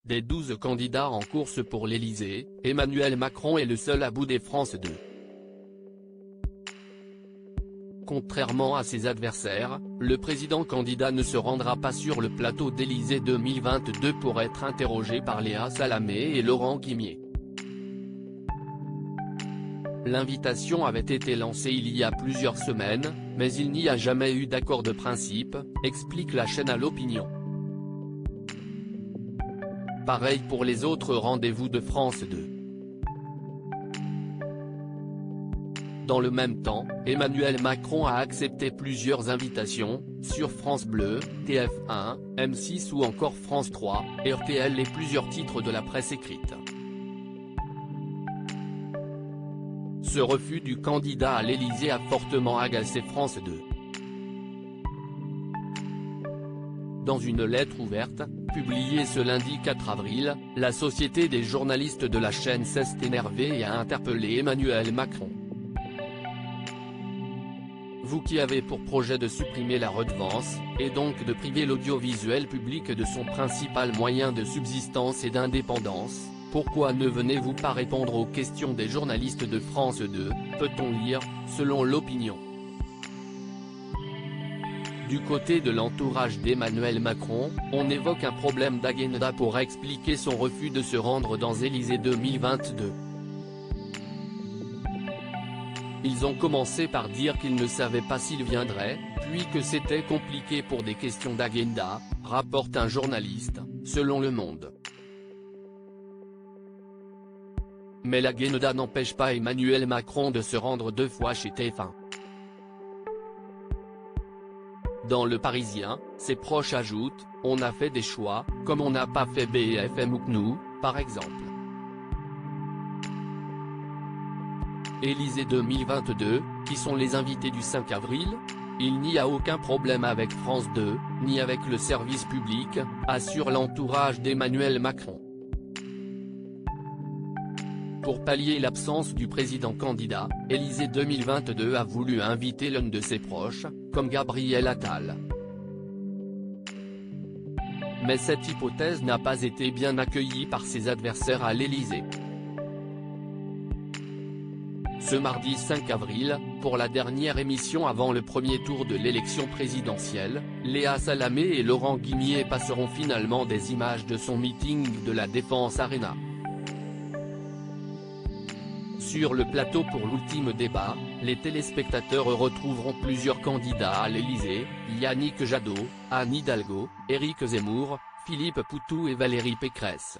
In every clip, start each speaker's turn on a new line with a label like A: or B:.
A: Des 12 candidats en course pour l'Élysée, Emmanuel Macron est le seul à bout des France 2. Contrairement à ses adversaires, le président candidat ne se rendra pas sur le plateau d'Élysée 2022 pour être interrogé par Léa Salamé et Laurent Guimier. L'invitation avait été lancée il y a plusieurs semaines, mais il n'y a jamais eu d'accord de principe, explique la chaîne à l'opinion. Pareil pour les autres rendez-vous de France 2. Dans le même temps, Emmanuel Macron a accepté plusieurs invitations, sur France Bleu, TF1, M6 ou encore France 3, RTL et plusieurs titres de la presse écrite. Ce refus du candidat à l'Élysée a fortement agacé France 2. Dans une lettre ouverte, publiée ce lundi 4 avril, la Société des journalistes de la chaîne s'est énervée et a interpellé Emmanuel Macron. Vous qui avez pour projet de supprimer la redevance, et donc de priver l'audiovisuel public de son principal moyen de subsistance et d'indépendance, pourquoi ne venez-vous pas répondre aux questions des journalistes de France 2, peut-on lire, selon l'opinion. Du côté de l'entourage d'Emmanuel Macron, on évoque un problème d'agenda pour expliquer son refus de se rendre dans Élysée 2022. Ils ont commencé par dire qu'ils ne savaient pas s'il viendrait, puis que c'était compliqué pour des questions d'agenda, rapporte un journaliste, selon Le Monde. Mais l'agenda n'empêche pas Emmanuel Macron de se rendre 2 fois chez TF1. Dans Le Parisien, ses proches ajoutent, on a fait des choix, comme on n'a pas fait BFM ou CNOU, par exemple. Élysée 2022, qui sont les invités du 5 avril ? Il n'y a aucun problème avec France 2, ni avec le service public, assure l'entourage d'Emmanuel Macron. Pour pallier l'absence du président candidat, Élysée 2022 a voulu inviter l'un de ses proches, comme Gabriel Attal. Mais cette hypothèse n'a pas été bien accueillie par ses adversaires à l'Élysée. Ce mardi 5 avril, pour la dernière émission avant le premier tour de l'élection présidentielle, Léa Salamé et Laurent Guimier passeront finalement des images de son meeting de la Défense Arena. Sur le plateau pour l'ultime débat, les téléspectateurs retrouveront plusieurs candidats à l'Élysée, Yannick Jadot, Anne Hidalgo, Éric Zemmour, Philippe Poutou et Valérie Pécresse.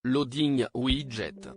A: Loading Widget.